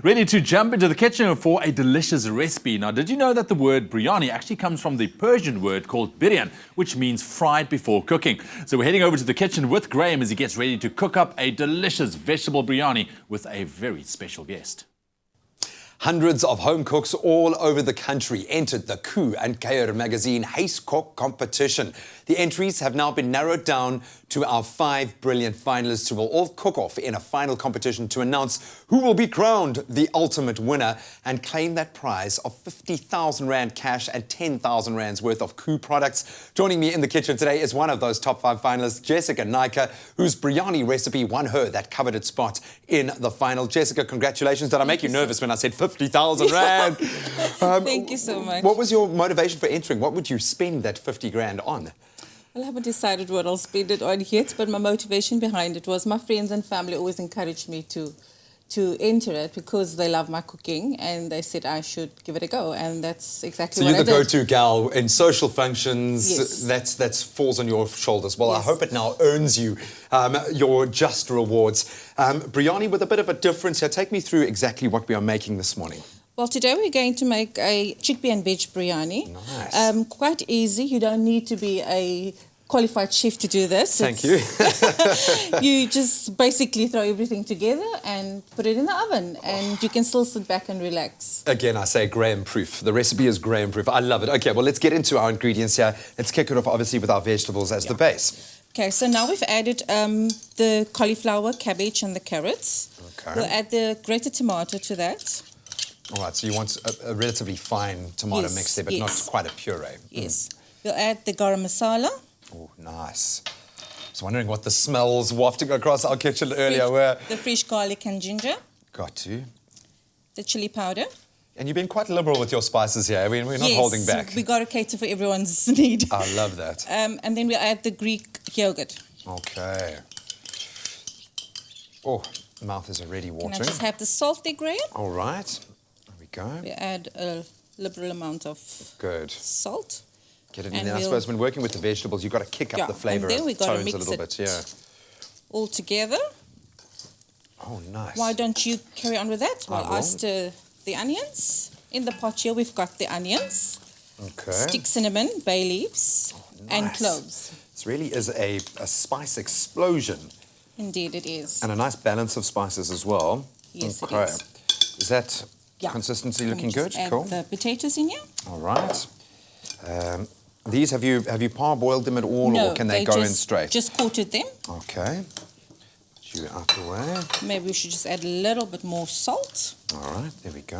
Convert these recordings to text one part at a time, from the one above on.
Ready to jump into the kitchen for a delicious recipe. Now, did you know that the word biryani actually comes from the Persian word called birian, which means fried before cooking? So we're heading over to the kitchen with Graeme as he gets ready to cook up a delicious vegetable biryani with a very special guest. Hundreds of home cooks all over the country entered the KOO and KOO magazine Haste Cook competition. The entries have now been narrowed down to our 5 brilliant finalists who will all cook off in a final competition to announce who will be crowned the ultimate winner and claim that prize of 50,000 Rand cash and 10,000 Rands worth of KOO products. Joining me in the kitchen today is one of those top 5 finalists, Jessica Naika, whose biryani recipe won her that coveted spot in the final. Jessica, congratulations. Did I make you nervous when I said 50,000 Rand? Thank you so much. What was your motivation for entering? What would you spend that 50 grand on? Well, I haven't decided what I'll spend it on yet, but my motivation behind it was my friends and family always encouraged me to enter it because they love my cooking and they said I should give it a go, and that's exactly what I did. So you're the go-to gal in social functions. Yes. That falls on your shoulders. Well, Yes. I hope it now earns you your just rewards. Biryani with a bit of a difference here. Take me through exactly what we are making this morning. Well, today we're going to make a chickpea and veg biryani. Nice. Quite easy. You don't need to be a qualified chef to do this. Thank you. You just basically throw everything together and put it in the oven, and you can still sit back and relax. Again, I say Graeme proof. The recipe is Graeme proof. I love it. Okay, well, let's get into our ingredients here. Let's kick it off, obviously, with our vegetables as the base. Okay, so now we've added the cauliflower, cabbage, and the carrots. Okay. We'll add the grated tomato to that. All right, so you want a relatively fine tomato Yes, mix there, but yes. not quite a puree. Yes. We'll add the garam masala. Oh, nice. I was wondering what the smells wafting across our kitchen earlier were. The fresh garlic and ginger. Got to. The chili powder. And you've been quite liberal with your spices here. I mean, we're not holding back. We got to cater for everyone's need. I love that. And then we'll add the Greek yogurt. Okay. Oh, mouth is already watering. Can I just have the salt there, Graeme? All right. There we go. We add a liberal amount of Good. salt. Get it in there. I suppose when working with the vegetables, you've got to kick up the flavour and then we got to tones mix a little it bit. Yeah. all together. Oh, nice. Why don't you carry on with that while I will. I stir the onions? In the pot here, we've got the onions, Okay. stick cinnamon, bay leaves, and Nice. cloves. This really is a spice explosion Indeed, it is. and a nice balance of spices as well. Yes, okay. it is. Is that Yeah. consistency Let me looking just good? add Cool. the potatoes in here. All right. These, have you parboiled them at all, or can they go in straight? Just coated them. Okay. Put you out the way. Maybe we should just add a little bit more salt. All right, there we go.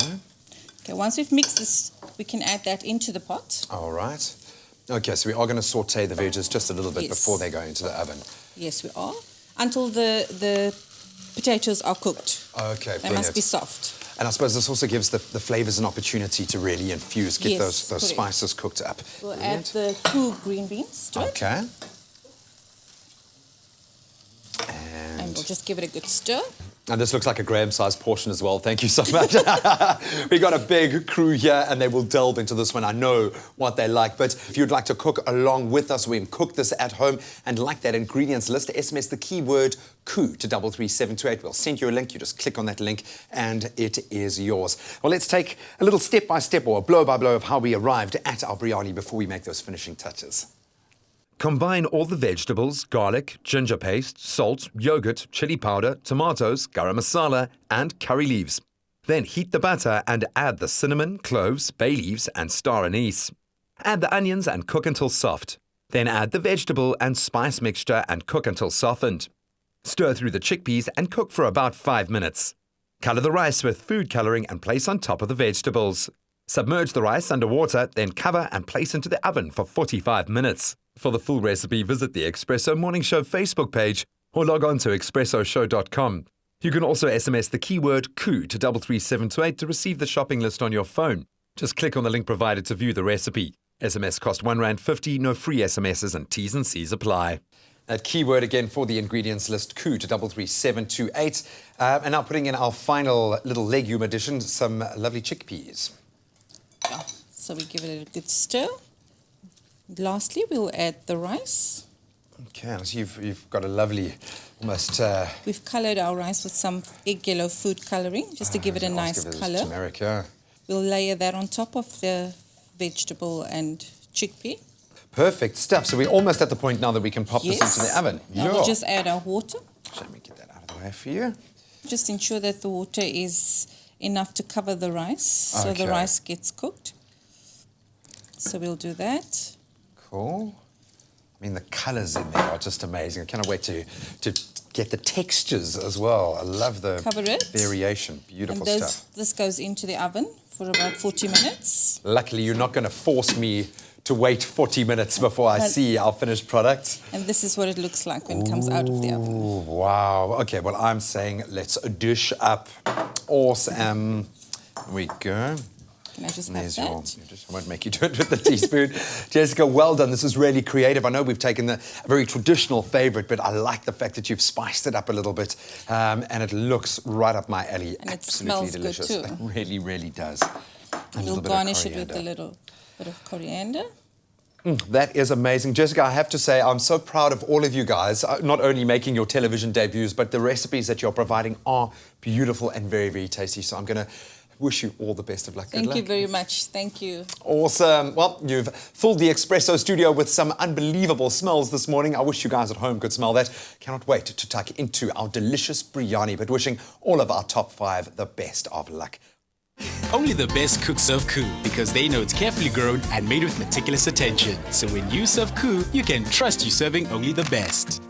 Okay, once we've mixed this, we can add that into the pot. All right. Okay, so we are going to saute the veggies just a little bit Yes. before they go into the oven. Yes, we are. Until the potatoes are cooked. Okay, They must be brilliant. soft. And I suppose this also gives the flavours an opportunity to really infuse, get Yes, those correct. spices cooked up. We'll Brilliant. add the KOO green beans to it. Okay. And we'll just give it a good stir. And this looks like a Graeme-sized portion as well. Thank you so much. We got a big crew here, and they will delve into this one. I know what they like. But if you'd like to cook along with us, we can cook this at home and like that ingredients list, SMS the keyword KOO to 33728. We'll send you a link. You just click on that link, and it is yours. Well, let's take a little step-by-step or a blow-by-blow of how we arrived at our biryani before we make those finishing touches. Combine all the vegetables, garlic, ginger paste, salt, yogurt, chili powder, tomatoes, garam masala, and curry leaves. Then heat the batter and add the cinnamon, cloves, bay leaves, and star anise. Add the onions and cook until soft. Then add the vegetable and spice mixture and cook until softened. Stir through the chickpeas and cook for about 5 minutes. Color the rice with food coloring and place on top of the vegetables. Submerge the rice under water, then cover and place into the oven for 45 minutes. For the full recipe, visit the Expresso Morning Show Facebook page or log on to expressoshow.com. You can also SMS the keyword KOO to 33728 to receive the shopping list on your phone. Just click on the link provided to view the recipe. SMS cost R1.50, no free SMSs, and T's and C's apply. That keyword again for the ingredients list, KOO to 33728. And now putting in our final little legume addition, some lovely chickpeas. So we give it a good stir. Lastly, we'll add the rice. Okay, so you've got a lovely, almost... We've coloured our rice with some egg yellow food colouring, just to give it a nice colour. Turmeric, yeah. We'll layer that on top of the vegetable and chickpea. Perfect stuff. So we're almost at the point now that we can pop this into the oven. Now we'll just add our water. So let me get that out of the way for you. Just ensure that the water is enough to cover the rice, so the Okay. rice gets cooked. So we'll do that. Cool. I mean, the colours in there are just amazing. I cannot wait to get the textures as well. I love the Cover it. variation. Beautiful And stuff. this goes into the oven for about 40 minutes. Luckily, you're not going to force me to wait 40 minutes before I see our finished product. And this is what it looks like when it comes out of the oven. Ooh, wow. Okay, well, I'm saying let's dish up. Awesome. There we go. Can I just have There's that? I won't make you do it with the teaspoon. Jessica, well done. This is really creative. I know we've taken a very traditional favourite, but I like the fact that you've spiced it up a little bit, and it looks right up my alley. And it Absolutely smells good delicious. too. It really, really does. And We'll garnish it with a little bit of coriander. That is amazing. Jessica, I have to say, I'm so proud of all of you guys, not only making your television debuts, but the recipes that you're providing are beautiful and very, very tasty. So I'm going to wish you all the best of luck. Thank you very much. Thank you. Awesome. Well, you've filled the espresso studio with some unbelievable smells this morning. I wish you guys at home could smell that. Cannot wait to tuck into our delicious biryani, but wishing all of our top 5 the best of luck. Only the best cooks serve KOO because they know it's carefully grown and made with meticulous attention. So when you serve KOO, you can trust you're serving only the best.